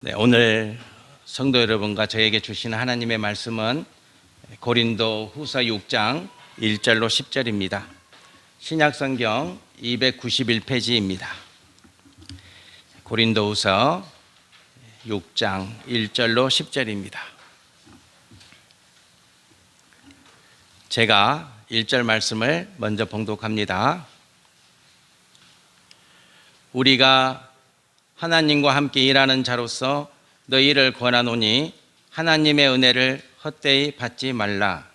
네, 오늘 성도 여러분과 저에게 주시는 하나님의 말씀은 고린도 후서 6장 1절로 10절입니다. 신약성경 291페이지입니다. 고린도 후서 6장 1절로 10절입니다. 제가 1절 말씀을 먼저 봉독합니다. 우리가 하나님과 함께 일하는 자로서 너희를 권하노니 하나님의 은혜를 헛되이 받지 말라.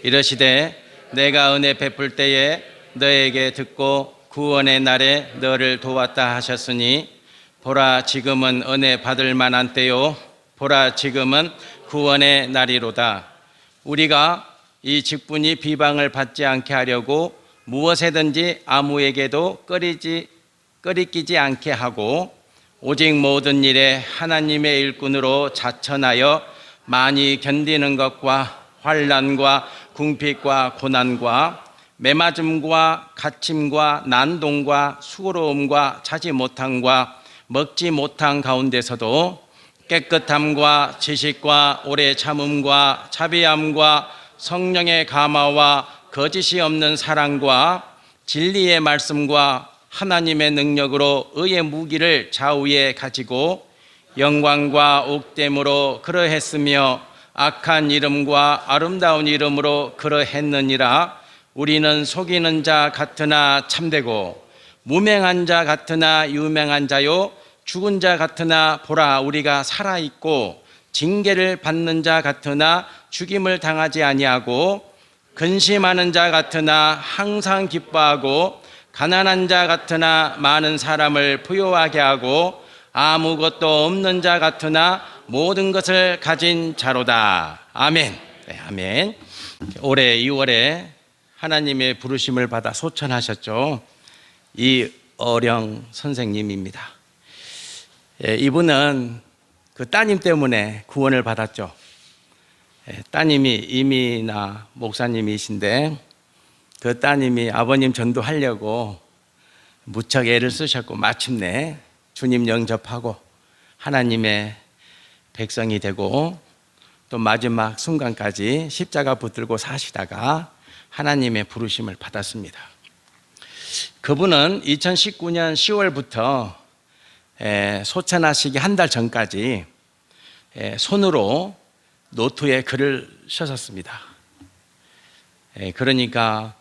이르시되 내가 은혜 베풀 때에 너에게 듣고 구원의 날에 너를 도왔다 하셨으니 보라 지금은 은혜 받을 만한 때요 보라 지금은 구원의 날이로다. 우리가 이 직분이 비방을 받지 않게 하려고 무엇에든지 아무에게도 꺼리끼지 않게 하고 오직 모든 일에 하나님의 일꾼으로 자천하여 많이 견디는 것과 환난과 궁핍과 고난과 매맞음과 갇힘과 난동과 수고로움과 자지 못함과 먹지 못한 가운데서도 깨끗함과 지식과 오래 참음과 자비함과 성령의 감화와 거짓이 없는 사랑과 진리의 말씀과 하나님의 능력으로 의의 무기를 좌우에 가지고 영광과 옥됨으로 그러했으며 악한 이름과 아름다운 이름으로 그러했느니라. 우리는 속이는 자 같으나 참되고 무명한 자 같으나 유명한 자요 죽은 자 같으나 보라 우리가 살아있고 징계를 받는 자 같으나 죽임을 당하지 아니하고 근심하는 자 같으나 항상 기뻐하고 가난한 자 같으나 많은 사람을 부유하게 하고 아무것도 없는 자 같으나 모든 것을 가진 자로다. 아멘. 네, 아멘. 올해 2월에 하나님의 부르심을 받아 소천하셨죠. 이어령 선생님입니다. 이분은 그 따님 때문에 구원을 받았죠. 따님이 이미나 목사님이신데 그 따님이 아버님 전도하려고 무척 애를 쓰셨고 마침내 주님 영접하고 하나님의 백성이 되고 또 마지막 순간까지 십자가 붙들고 사시다가 하나님의 부르심을 받았습니다. 그분은 2019년 10월부터 소천하시기 한 달 전까지 손으로 노트에 글을 쓰셨습니다. 그러니까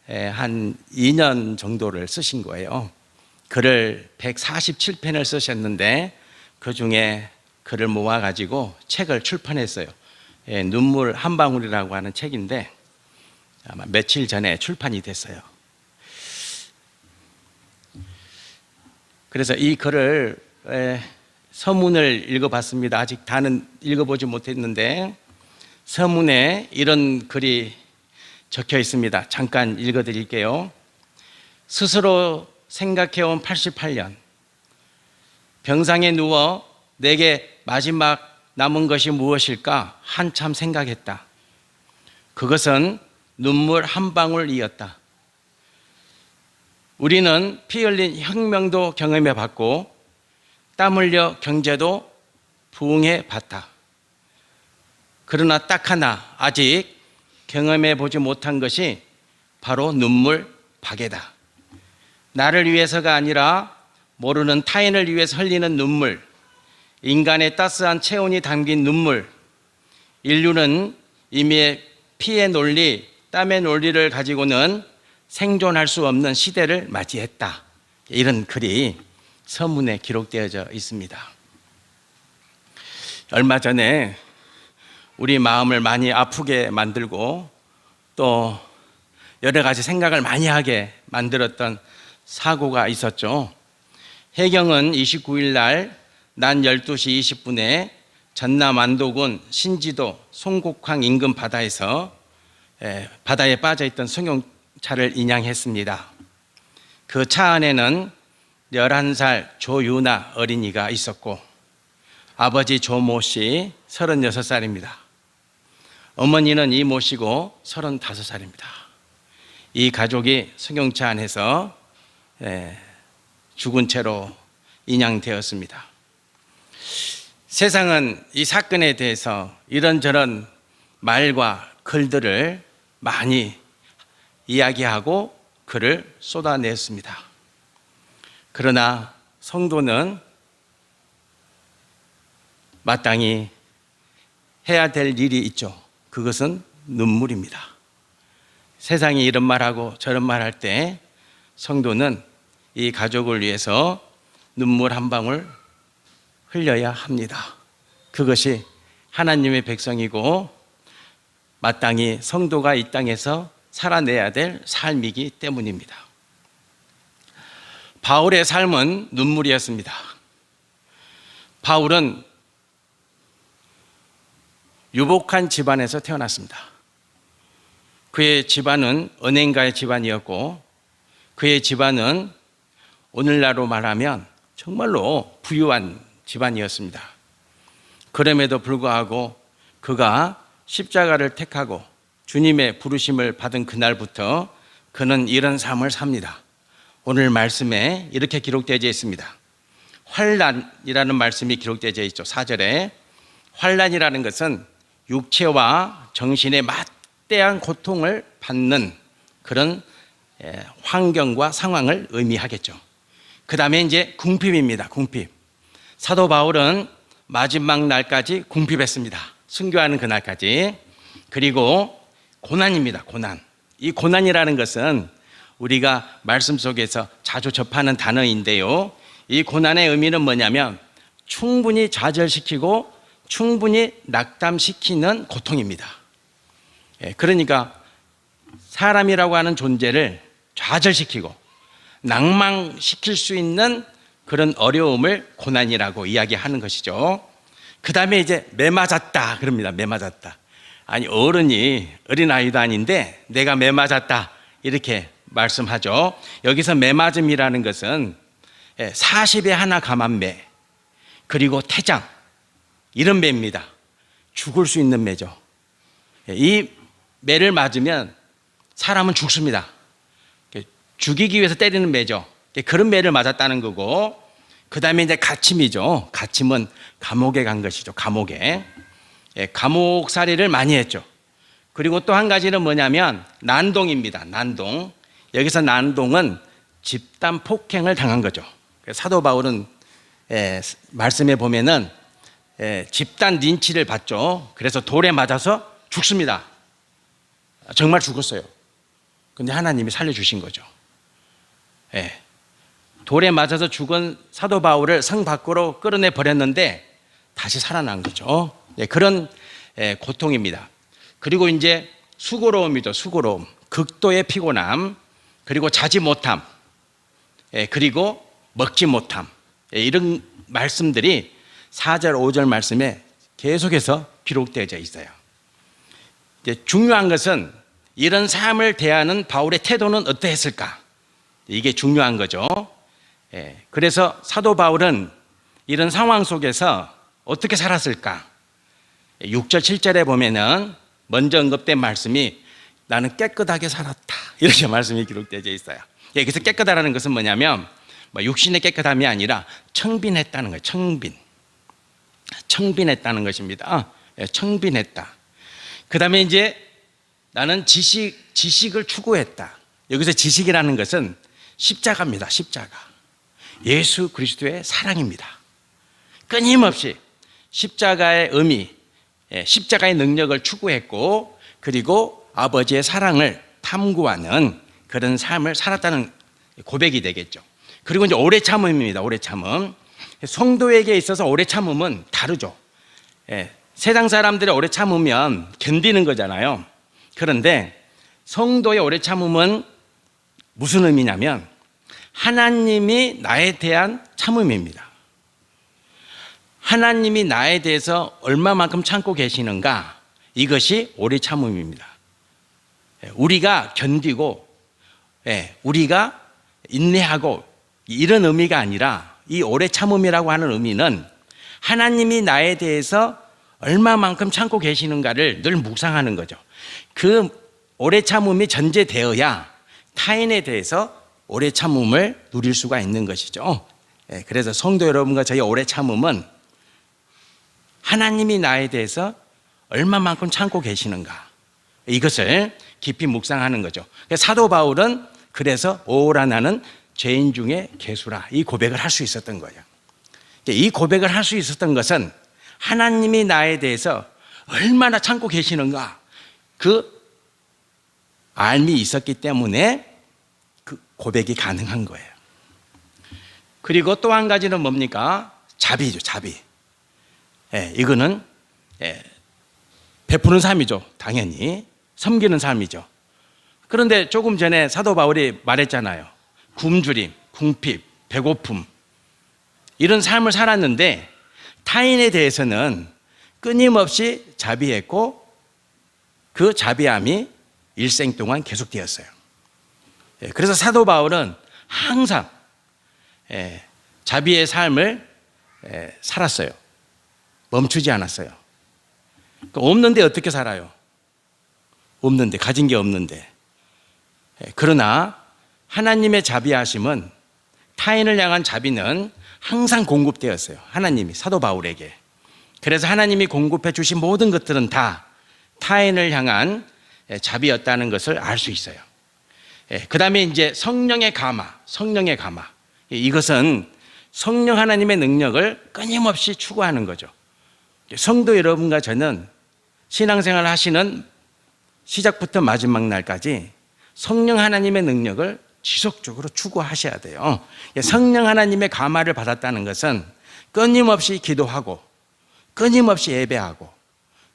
한 2년 정도를 쓰신 거예요. 글을 147편을 쓰셨는데 그 중에 글을 모아가지고 책을 출판했어요. 눈물 한 방울이라고 하는 책인데 아마 며칠 전에 출판이 됐어요. 그래서 이 글을 서문을 읽어봤습니다. 아직 다는 읽어보지 못했는데 서문에 이런 글이 적혀 있습니다. 잠깐 읽어드릴게요. 스스로 생각해온 88년 병상에 누워 내게 마지막 남은 것이 무엇일까 한참 생각했다. 그것은 눈물 한 방울이었다. 우리는 피 흘린 혁명도 경험해 봤고 땀 흘려 경제도 부응해 봤다. 그러나 딱 하나 아직 경험해 보지 못한 것이 바로 눈물 박애다. 나를 위해서가 아니라 모르는 타인을 위해서 흘리는 눈물, 인간의 따스한 체온이 담긴 눈물. 인류는 이미 피의 논리, 땀의 논리를 가지고는 생존할 수 없는 시대를 맞이했다. 이런 글이 서문에 기록되어져 있습니다. 얼마 전에 우리 마음을 많이 아프게 만들고 또 여러 가지 생각을 많이 하게 만들었던 사고가 있었죠. 해경은 29일 날 낮 12시 20분에 전남 안도군 신지도 송곡항 인근 바다에 빠져있던 승용차를 인양했습니다. 그 차 안에는 11살 조유나 어린이가 있었고 아버지 조모 씨 36살입니다. 어머니는 이 모시고 35살입니다. 이 가족이 승용차 안에서 죽은 채로 인양되었습니다. 세상은 이 사건에 대해서 이런저런 말과 글들을 많이 이야기하고 글을 쏟아냈습니다. 그러나 성도는 마땅히 해야 될 일이 있죠. 그것은 눈물입니다. 세상이 이런 말하고 저런 말할 때 성도는 이 가족을 위해서 눈물 한 방울 흘려야 합니다. 그것이 하나님의 백성이고 마땅히 성도가 이 땅에서 살아내야 될 삶이기 때문입니다. 바울의 삶은 눈물이었습니다. 바울은 유복한 집안에서 태어났습니다. 그의 집안은 은행가의 집안이었고 그의 집안은 오늘날로 말하면 정말로 부유한 집안이었습니다. 그럼에도 불구하고 그가 십자가를 택하고 주님의 부르심을 받은 그날부터 그는 이런 삶을 삽니다. 오늘 말씀에 이렇게 기록되어 있습니다. 환난이라는 말씀이 기록되어 있죠. 4절에 환난이라는 것은 육체와 정신의 막대한 고통을 받는 그런 환경과 상황을 의미하겠죠. 그 다음에 이제 궁핍입니다. 궁핍. 사도 바울은 마지막 날까지 궁핍했습니다. 순교하는 그날까지. 그리고 고난입니다. 고난. 이 고난이라는 것은 우리가 말씀 속에서 자주 접하는 단어인데요. 이 고난의 의미는 뭐냐면 충분히 좌절시키고 충분히 낙담시키는 고통입니다. 그러니까 사람이라고 하는 존재를 좌절시키고 낭망시킬 수 있는 그런 어려움을 고난이라고 이야기하는 것이죠. 그 다음에 이제 매 맞았다 그럽니다. 매 맞았다. 아니 어른이 어린아이도 아닌데 내가 매 맞았다 이렇게 말씀하죠. 여기서 매 맞음이라는 것은 40에 하나 감한 매 그리고 태장 이런 매입니다. 죽을 수 있는 매죠. 이 매를 맞으면 사람은 죽습니다. 죽이기 위해서 때리는 매죠. 그런 매를 맞았다는 거고 그 다음에 이제 갇힘이죠. 갇힘은 감옥에 간 것이죠. 감옥에. 감옥살이를 많이 했죠. 그리고 또 한 가지는 뭐냐면 난동입니다. 난동. 여기서 난동은 집단 폭행을 당한 거죠. 사도 바울은 말씀에 보면은 집단 린치를 받죠. 그래서 돌에 맞아서 죽습니다. 정말 죽었어요. 근데 하나님이 살려주신 거죠. 돌에 맞아서 죽은 사도 바울을 성 밖으로 끌어내 버렸는데 다시 살아난 거죠. 그런 고통입니다. 그리고 이제 수고로움이죠. 수고로움. 극도의 피곤함. 그리고 자지 못함. 그리고 먹지 못함. 이런 말씀들이 4절, 5절 말씀에 계속해서 기록되어져 있어요. 중요한 것은 이런 삶을 대하는 바울의 태도는 어떠했을까? 이게 중요한 거죠. 그래서 사도 바울은 이런 상황 속에서 어떻게 살았을까? 6절, 7절에 보면은 먼저 언급된 말씀이 나는 깨끗하게 살았다. 이렇게 말씀이 기록되어 있어요. 여기서 깨끗하다는 것은 뭐냐면 육신의 깨끗함이 아니라 청빈했다는 거예요. 청빈했다는 것입니다. 청빈했다. 그 다음에 이제 나는 지식을 추구했다. 여기서 지식이라는 것은 십자가입니다. 십자가. 예수 그리스도의 사랑입니다. 끊임없이 십자가의 의미, 십자가의 능력을 추구했고 그리고 아버지의 사랑을 탐구하는 그런 삶을 살았다는 고백이 되겠죠. 그리고 이제 오래 참음입니다. 오래 참음. 성도에게 있어서 오래 참음은 다르죠. 세상 사람들이 오래 참으면 견디는 거잖아요. 그런데 성도의 오래 참음은 무슨 의미냐면 하나님이 나에 대한 참음입니다. 하나님이 나에 대해서 얼마만큼 참고 계시는가, 이것이 오래 참음입니다. 우리가 견디고 우리가 인내하고 이런 의미가 아니라 이 오래 참음이라고 하는 의미는 하나님이 나에 대해서 얼마만큼 참고 계시는가를 늘 묵상하는 거죠. 그 오래 참음이 전제되어야 타인에 대해서 오래 참음을 누릴 수가 있는 것이죠. 그래서 성도 여러분과 저희 오래 참음은 하나님이 나에 대해서 얼마만큼 참고 계시는가, 이것을 깊이 묵상하는 거죠. 사도 바울은 그래서 오라 나는 죄인 중에 괴수라, 이 고백을 할 수 있었던 거예요. 이 고백을 할 수 있었던 것은 하나님이 나에 대해서 얼마나 참고 계시는가, 그 알미 있었기 때문에 그 고백이 가능한 거예요. 그리고 또 한 가지는 뭡니까? 자비죠, 자비. 이거는 베푸는 삶이죠. 당연히 섬기는 삶이죠. 그런데 조금 전에 사도 바울이 말했잖아요. 굶주림, 궁핍, 배고픔, 이런 삶을 살았는데 타인에 대해서는 끊임없이 자비했고 그 자비함이 일생 동안 계속되었어요. 그래서 사도 바울은 항상 자비의 삶을 살았어요. 멈추지 않았어요. 없는데 어떻게 살아요? 없는데, 가진 게 없는데. 그러나 하나님의 자비하심은, 타인을 향한 자비는 항상 공급되었어요. 하나님이 사도 바울에게. 그래서 하나님이 공급해 주신 모든 것들은 다 타인을 향한 자비였다는 것을 알 수 있어요. 그 다음에 이제 성령의 감화, 성령의 감화. 이것은 성령 하나님의 능력을 끊임없이 추구하는 거죠. 성도 여러분과 저는 신앙생활 하시는 시작부터 마지막 날까지 성령 하나님의 능력을 지속적으로 추구하셔야 돼요. 성령 하나님의 감화를 받았다는 것은 끊임없이 기도하고, 끊임없이 예배하고,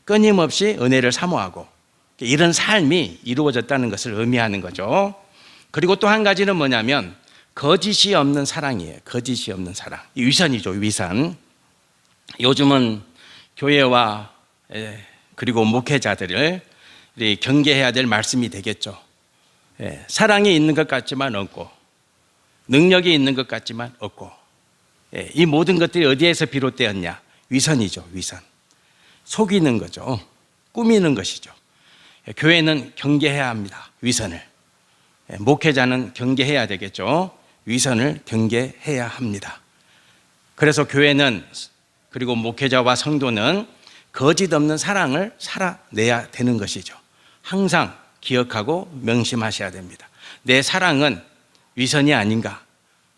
끊임없이 은혜를 사모하고, 이런 삶이 이루어졌다는 것을 의미하는 거죠. 그리고 또 한 가지는 뭐냐면 거짓이 없는 사랑이에요. 거짓이 없는 사랑. 위선이죠, 위선. 요즘은 교회와 그리고 목회자들을 경계해야 될 말씀이 되겠죠. 사랑이 있는 것 같지만 없고, 능력이 있는 것 같지만 없고, 이 모든 것들이 어디에서 비롯되었냐? 위선이죠, 위선. 속이는 거죠. 꾸미는 것이죠. 교회는 경계해야 합니다, 위선을. 목회자는 경계해야 되겠죠. 위선을 경계해야 합니다. 그래서 교회는, 그리고 목회자와 성도는 거짓 없는 사랑을 살아내야 되는 것이죠. 항상 기억하고 명심하셔야 됩니다. 내 사랑은 위선이 아닌가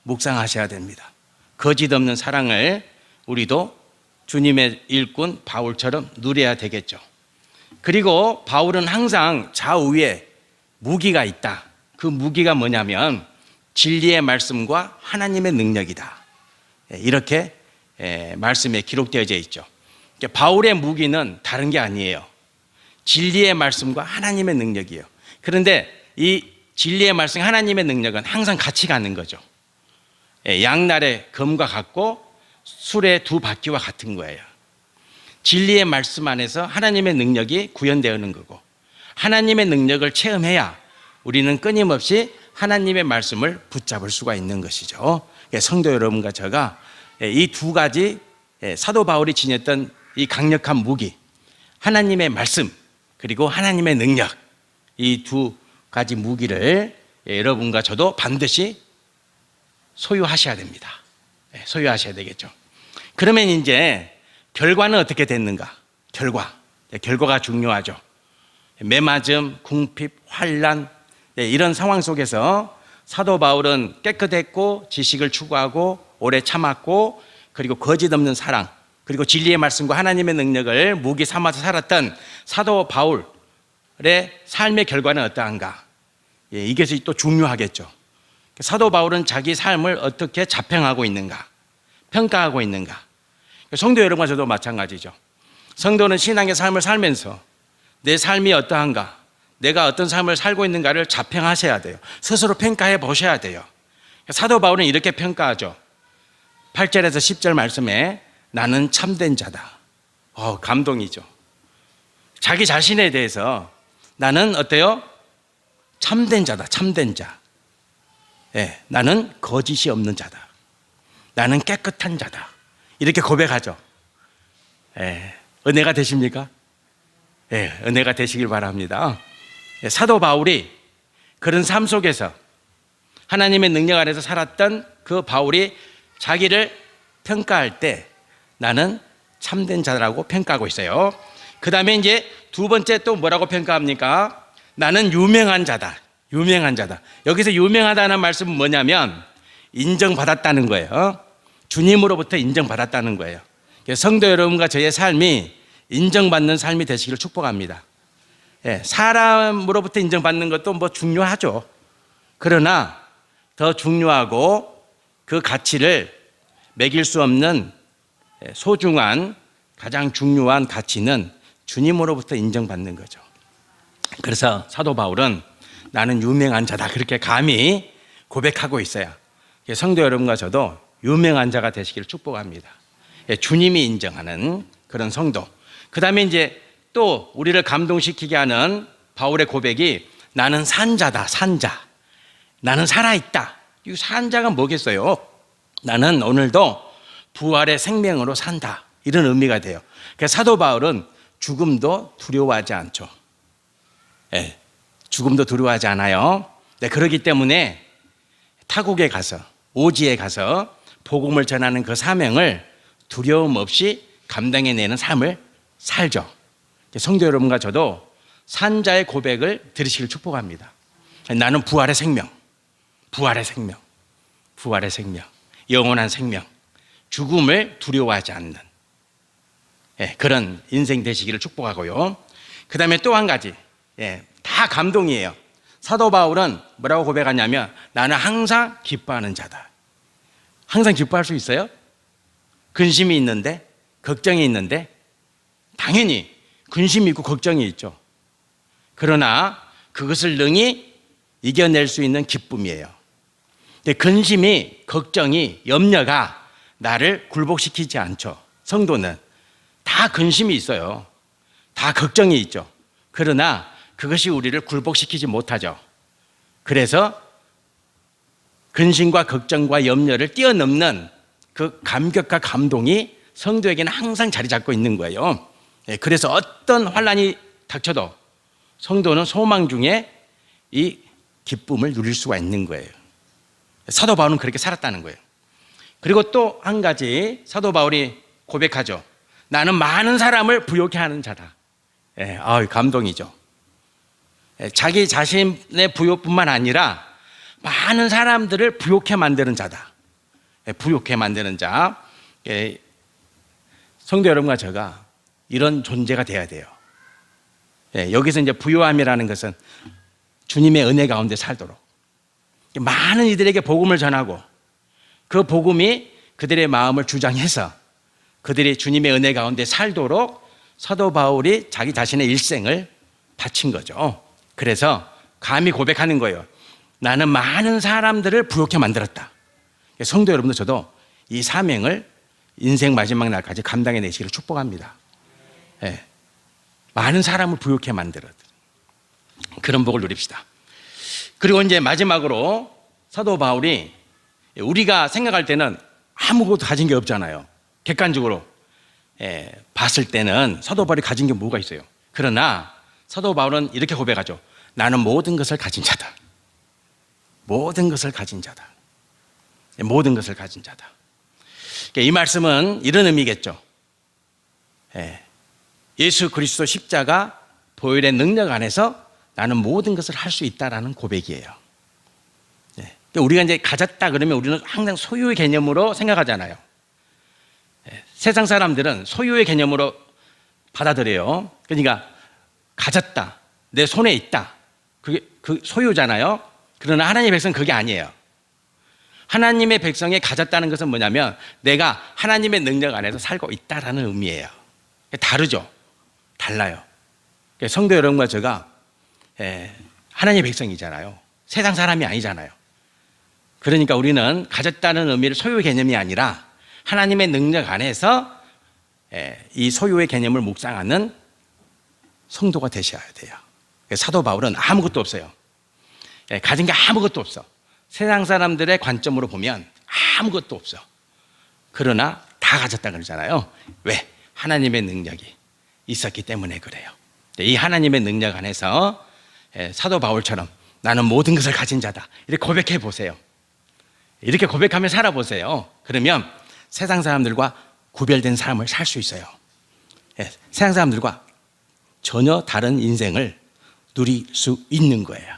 묵상하셔야 됩니다. 거짓 없는 사랑을 우리도 주님의 일꾼 바울처럼 누려야 되겠죠. 그리고 바울은 항상 좌우에 무기가 있다. 그 무기가 뭐냐면 진리의 말씀과 하나님의 능력이다. 이렇게 말씀에 기록되어져 있죠. 바울의 무기는 다른 게 아니에요. 진리의 말씀과 하나님의 능력이에요. 그런데 이 진리의 말씀, 하나님의 능력은 항상 같이 가는 거죠. 양날의 검과 같고 술의 두 바퀴와 같은 거예요. 진리의 말씀 안에서 하나님의 능력이 구현되는 거고, 하나님의 능력을 체험해야 우리는 끊임없이 하나님의 말씀을 붙잡을 수가 있는 것이죠. 성도 여러분과 제가 이 두 가지 사도 바울이 지녔던 이 강력한 무기, 하나님의 말씀 그리고 하나님의 능력, 이 두 가지 무기를 여러분과 저도 반드시 소유하셔야 됩니다. 소유하셔야 되겠죠. 그러면 이제 결과는 어떻게 됐는가? 결과가 중요하죠. 매맞음, 궁핍, 환난, 이런 상황 속에서 사도 바울은 깨끗했고 지식을 추구하고 오래 참았고, 그리고 거짓 없는 사랑, 그리고 진리의 말씀과 하나님의 능력을 무기 삼아서 살았던 사도 바울의 삶의 결과는 어떠한가? 이것이 또 중요하겠죠. 사도 바울은 자기 삶을 어떻게 자평하고 있는가, 평가하고 있는가. 성도 여러분과 저도 마찬가지죠. 성도는 신앙의 삶을 살면서 내 삶이 어떠한가, 내가 어떤 삶을 살고 있는가를 자평하셔야 돼요. 스스로 평가해 보셔야 돼요. 사도 바울은 이렇게 평가하죠. 8절에서 10절 말씀에 나는 참된 자다. 감동이죠. 자기 자신에 대해서 나는 어때요? 참된 자다. 참된 자. 나는 거짓이 없는 자다. 나는 깨끗한 자다. 이렇게 고백하죠. 은혜가 되십니까? 은혜가 되시길 바랍니다. 사도 바울이 그런 삶 속에서 하나님의 능력 아래서 살았던 그 바울이 자기를 평가할 때 나는 참된 자라고 평가하고 있어요. 그 다음에 이제 두 번째 또 뭐라고 평가합니까? 나는 유명한 자다. 유명한 자다. 여기서 유명하다는 말씀은 뭐냐면 인정받았다는 거예요. 주님으로부터 인정받았다는 거예요. 성도 여러분과 저의 삶이 인정받는 삶이 되시기를 축복합니다. 사람으로부터 인정받는 것도 뭐 중요하죠. 그러나 더 중요하고 그 가치를 매길 수 없는 소중한 가장 중요한 가치는 주님으로부터 인정받는 거죠. 그래서 사도 바울은 나는 유명한 자다 그렇게 감히 고백하고 있어요. 성도 여러분과 저도 유명한 자가 되시기를 축복합니다. 주님이 인정하는 그런 성도. 그 다음에 이제 또 우리를 감동시키게 하는 바울의 고백이 나는 산자다. 산자. 나는 살아있다. 이 산자가 뭐겠어요? 나는 오늘도 부활의 생명으로 산다. 이런 의미가 돼요. 그래서 사도 바울은 죽음도 두려워하지 않죠. 죽음도 두려워하지 않아요. 그렇기 때문에 타국에 가서 오지에 가서 복음을 전하는 그 사명을 두려움 없이 감당해내는 삶을 살죠. 성도 여러분과 저도 산자의 고백을 들으시길 축복합니다. 나는 부활의 생명, 부활의 생명, 부활의 생명, 영원한 생명, 죽음을 두려워하지 않는 그런 인생 되시기를 축복하고요. 그 다음에 또 한 가지, 다 감동이에요. 사도 바울은 뭐라고 고백하냐면 나는 항상 기뻐하는 자다. 항상 기뻐할 수 있어요? 근심이 있는데, 걱정이 있는데, 당연히 근심이 있고 걱정이 있죠. 그러나 그것을 능히 이겨낼 수 있는 기쁨이에요. 근데 근심이, 걱정이, 염려가 나를 굴복시키지 않죠. 성도는 다 근심이 있어요. 다 걱정이 있죠. 그러나 그것이 우리를 굴복시키지 못하죠. 그래서 근심과 걱정과 염려를 뛰어넘는 그 감격과 감동이 성도에게는 항상 자리 잡고 있는 거예요. 그래서 어떤 환난이 닥쳐도 성도는 소망 중에 이 기쁨을 누릴 수가 있는 거예요. 사도 바울은 그렇게 살았다는 거예요. 그리고 또 한 가지 사도 바울이 고백하죠. 나는 많은 사람을 부욕해 하는 자다. 감동이죠. 자기 자신의 부욕뿐만 아니라 많은 사람들을 부욕해 만드는 자다. 부욕해 만드는 자. 성도 여러분과 제가 이런 존재가 돼야 돼요. 여기서 이제 부요함이라는 것은 주님의 은혜 가운데 살도록 많은 이들에게 복음을 전하고 그 복음이 그들의 마음을 주장해서 그들이 주님의 은혜 가운데 살도록 사도 바울이 자기 자신의 일생을 바친 거죠. 그래서 감히 고백하는 거예요. 나는 많은 사람들을 부욕해 만들었다. 성도 여러분도 저도 이 사명을 인생 마지막 날까지 감당해내시기를 축복합니다. 많은 사람을 부욕해 만들어 그런 복을 누립시다. 그리고 이제 마지막으로 사도 바울이 우리가 생각할 때는 아무것도 가진 게 없잖아요. 객관적으로 봤을 때는 사도 바울이 가진 게 뭐가 있어요? 그러나 사도 바울은 이렇게 고백하죠. 나는 모든 것을 가진 자다. 모든 것을 가진 자다. 모든 것을 가진 자다. 이 말씀은 이런 의미겠죠. 예수 그리스도 십자가 보혈의 능력 안에서 나는 모든 것을 할 수 있다라는 고백이에요. 우리가 이제 가졌다 그러면 우리는 항상 소유의 개념으로 생각하잖아요. 세상 사람들은 소유의 개념으로 받아들여요. 그러니까 가졌다, 내 손에 있다. 그게 그 소유잖아요. 그러나 하나님의 백성은 그게 아니에요. 하나님의 백성이 가졌다는 것은 뭐냐면 내가 하나님의 능력 안에서 살고 있다라는 의미예요. 다르죠. 달라요. 성도 여러분과 제가 하나님의 백성이잖아요. 세상 사람이 아니잖아요. 그러니까 우리는 가졌다는 의미를 소유의 개념이 아니라 하나님의 능력 안에서 이 소유의 개념을 묵상하는 성도가 되셔야 돼요. 사도 바울은 아무것도 없어요. 가진 게 아무것도 없어. 세상 사람들의 관점으로 보면 아무것도 없어. 그러나 다 가졌다 그러잖아요. 왜? 하나님의 능력이 있었기 때문에 그래요. 이 하나님의 능력 안에서 사도 바울처럼 나는 모든 것을 가진 자다. 이렇게 고백해 보세요. 이렇게 고백하며 살아보세요. 그러면 세상 사람들과 구별된 삶을 살 수 있어요. 예, 세상 사람들과 전혀 다른 인생을 누릴 수 있는 거예요.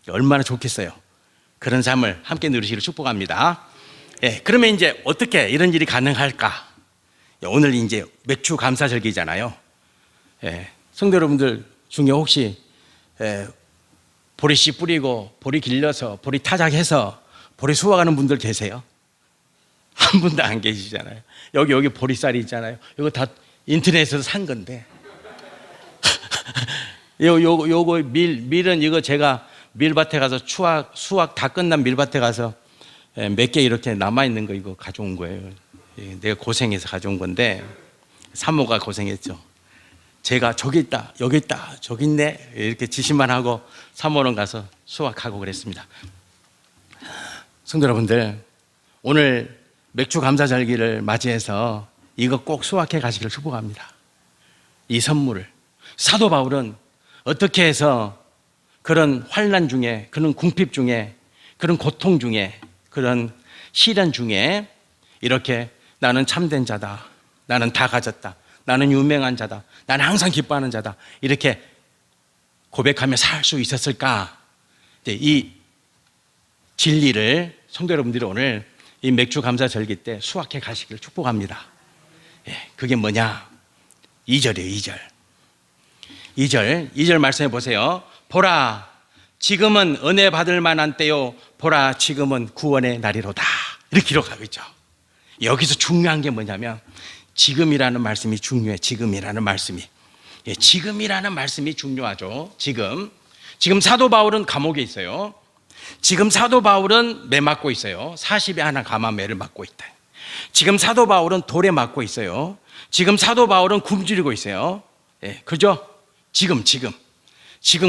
얼마나 좋겠어요. 그런 삶을 함께 누리시기를 축복합니다. 예, 그러면 이제 어떻게 이런 일이 가능할까? 오늘 이제 맥주 감사절기잖아요. 예, 성도 여러분들 중에 혹시 보리씨 뿌리고 보리 길러서 보리 타작해서 보리 수확하는 분들 계세요? 한 분도 안 계시잖아요. 여기 보리쌀이 있잖아요. 이거 다 인터넷에서 산 건데. 요거 밀은 이거 제가 밀밭에 가서 수확 다 끝난 밀밭에 가서 몇 개 이렇게 남아 있는 거 이거 가져온 거예요. 내가 고생해서 가져온 건데 사모가 고생했죠. 제가 저기 있다, 여기 있다, 저기 있네 이렇게 지시만 하고 사모는 가서 수확하고 그랬습니다. 성도 여러분들, 오늘 맥주 감사절기를 맞이해서 이거 꼭 수확해 가시기를 축복합니다. 이 선물을. 사도 바울은 어떻게 해서 그런 환난 중에, 그런 궁핍 중에, 그런 고통 중에, 그런 시련 중에 이렇게 나는 참된 자다, 나는 다 가졌다, 나는 유명한 자다, 나는 항상 기뻐하는 자다, 이렇게 고백하며 살 수 있었을까? 이 진리를 성도 여러분들이 오늘 이 맥주 감사절기 때 수확해 가시기를 축복합니다. 그게 뭐냐? 2절이에요. 2절 말씀해 보세요. 보라, 지금은 은혜 받을 만한 때요, 보라, 지금은 구원의 날이로다. 이렇게 기록하고 있죠. 여기서 중요한 게 뭐냐면 지금이라는 말씀이 중요해. 지금이라는 말씀이 중요하죠. 지금 사도 바울은 감옥에 있어요. 지금 사도 바울은 매 맞고 있어요. 40에 하나 감한 매를 맞고 있다. 지금 사도 바울은 돌에 맞고 있어요. 지금 사도 바울은 굶주리고 있어요. 그죠? 지금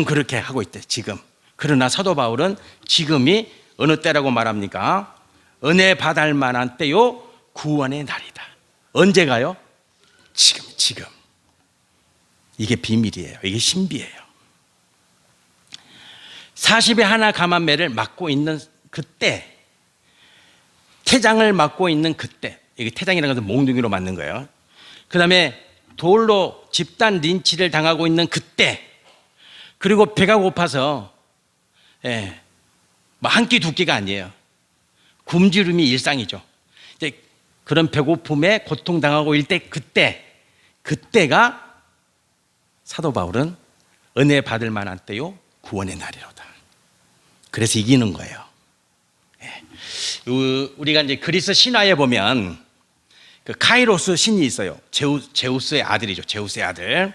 그렇게 하고 있대. 지금. 그러나 사도 바울은 지금이 어느 때라고 말합니까? 은혜 받을 만한 때요, 구원의 날이다. 언제가요? 지금. 이게 비밀이에요. 이게 신비예요. 40에 하나 감한 매를 맞고 있는 그때, 태장을 맞고 있는 그때, 이게 태장이라는 것은 몽둥이로 맞는 거예요. 그 다음에 돌로 집단 린치를 당하고 있는 그때, 그리고 배가 고파서 한 끼 두 끼가 아니에요. 굶주림이 일상이죠. 이제 그런 배고픔에 고통당하고 있을 때, 그때가 사도 바울은 은혜 받을 만한 때요, 구원의 날이로다. 그래서 이기는 거예요. 우리가 이제 그리스 신화에 보면 그 카이로스 신이 있어요. 제우스의 아들이죠. 제우스의 아들.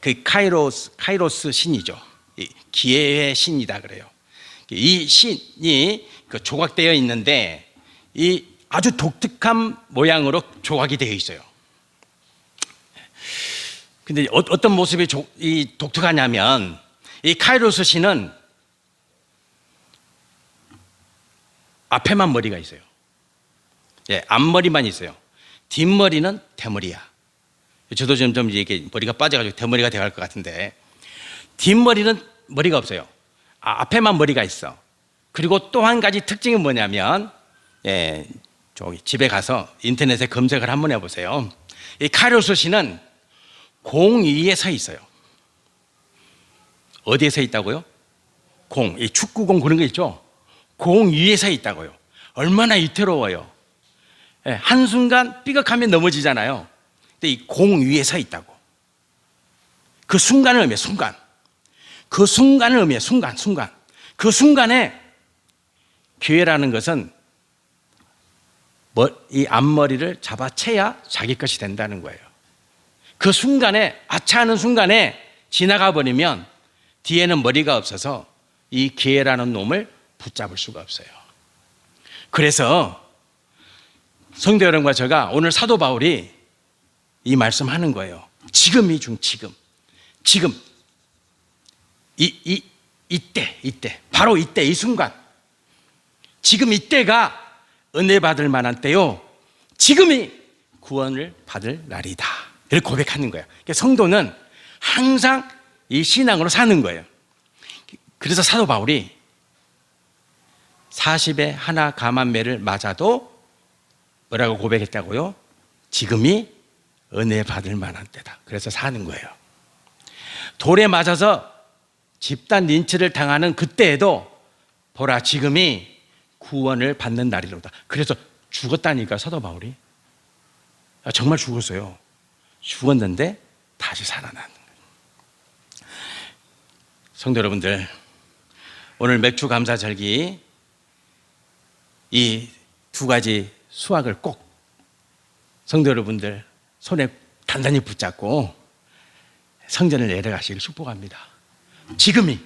그 카이로스 신이죠. 기회의 신이다 그래요. 이 신이 그 조각되어 있는데 이 아주 독특한 모양으로 조각이 되어 있어요. 근데 어떤 모습이 독특하냐면 이 카이로스 신은 앞에만 머리가 있어요. 앞머리만 있어요. 뒷머리는 대머리야. 저도 점점 이게 머리가 빠져가지고 대머리가 돼갈 것 같은데, 뒷머리는 머리가 없어요. 앞에만 머리가 있어. 그리고 또 한 가지 특징이 뭐냐면, 저기 집에 가서 인터넷에 검색을 한번 해보세요. 이 카이로스 신은 공 위에 서 있어요. 어디에 서 있다고요? 이 축구공 그런 거 있죠? 공 위에 서 있다고요. 얼마나 위태로워요. 한순간 삐걱하면 넘어지잖아요. 근데 이 공 위에 서 있다고. 그 순간을 의미해, 순간. 그 순간을 의미해, 순간. 그 순간에 기회라는 것은 이 앞머리를 잡아채야 자기 것이 된다는 거예요. 그 순간에, 아차하는 순간에 지나가 버리면 뒤에는 머리가 없어서 이 기회라는 놈을 붙잡을 수가 없어요. 그래서 성도 여러분과 제가 오늘 사도 바울이 이 말씀하는 거예요. 지금. 이때, 바로 이때, 이 순간. 지금 이때가 은혜 받을 만한 때요. 지금이 구원을 받을 날이다. 이렇게 고백하는 거예요. 그러니까 성도는 항상 이 신앙으로 사는 거예요. 그래서 사도 바울이 40에 하나 감한 매를 맞아도 뭐라고 고백했다고요? 지금이 은혜 받을 만한 때다. 그래서 사는 거예요. 돌에 맞아서 집단 린치를 당하는 그때에도 보라, 지금이 구원을 받는 날이로다. 그래서 죽었다니까, 사도 바울이. 정말 죽었어요. 죽었는데 다시 살아나는 거예요. 성도 여러분들, 오늘 맥주 감사절기 이 두 가지 수확을 꼭 성도 여러분들 손에 단단히 붙잡고 성전을 내려가시길 축복합니다. 지금이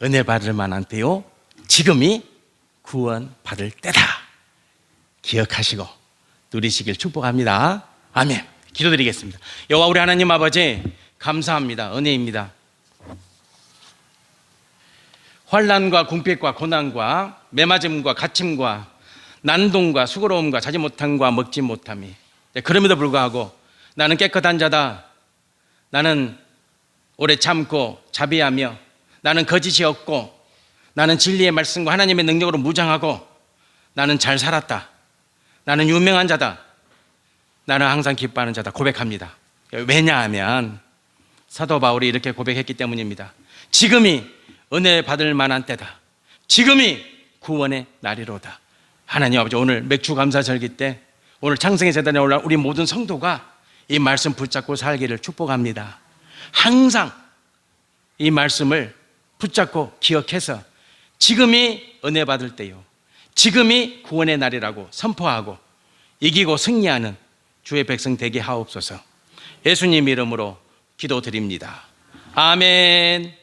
은혜 받을 만한 때요, 지금이 구원 받을 때다. 기억하시고 누리시길 축복합니다. 아멘. 기도드리겠습니다. 여호와 우리 하나님 아버지, 감사합니다. 은혜입니다. 환난과 궁핍과 고난과 매맞음과 갇힘과 난동과 수고로움과 자지 못함과 먹지 못함이, 그럼에도 불구하고 나는 깨끗한 자다, 나는 오래 참고 자비하며, 나는 거짓이 없고, 나는 진리의 말씀과 하나님의 능력으로 무장하고, 나는 잘 살았다, 나는 유명한 자다, 나는 항상 기뻐하는 자다 고백합니다. 왜냐하면 사도 바울이 이렇게 고백했기 때문입니다. 지금이 은혜 받을 만한 때다. 지금이 구원의 날이로다. 하나님 아버지, 오늘 맥주 감사절기 때 오늘 창세기 재단에 올라온 우리 모든 성도가 이 말씀 붙잡고 살기를 축복합니다. 항상 이 말씀을 붙잡고 기억해서 지금이 은혜 받을 때요, 지금이 구원의 날이라고 선포하고 이기고 승리하는 주의 백성 되게 하옵소서. 예수님 이름으로 기도드립니다. 아멘.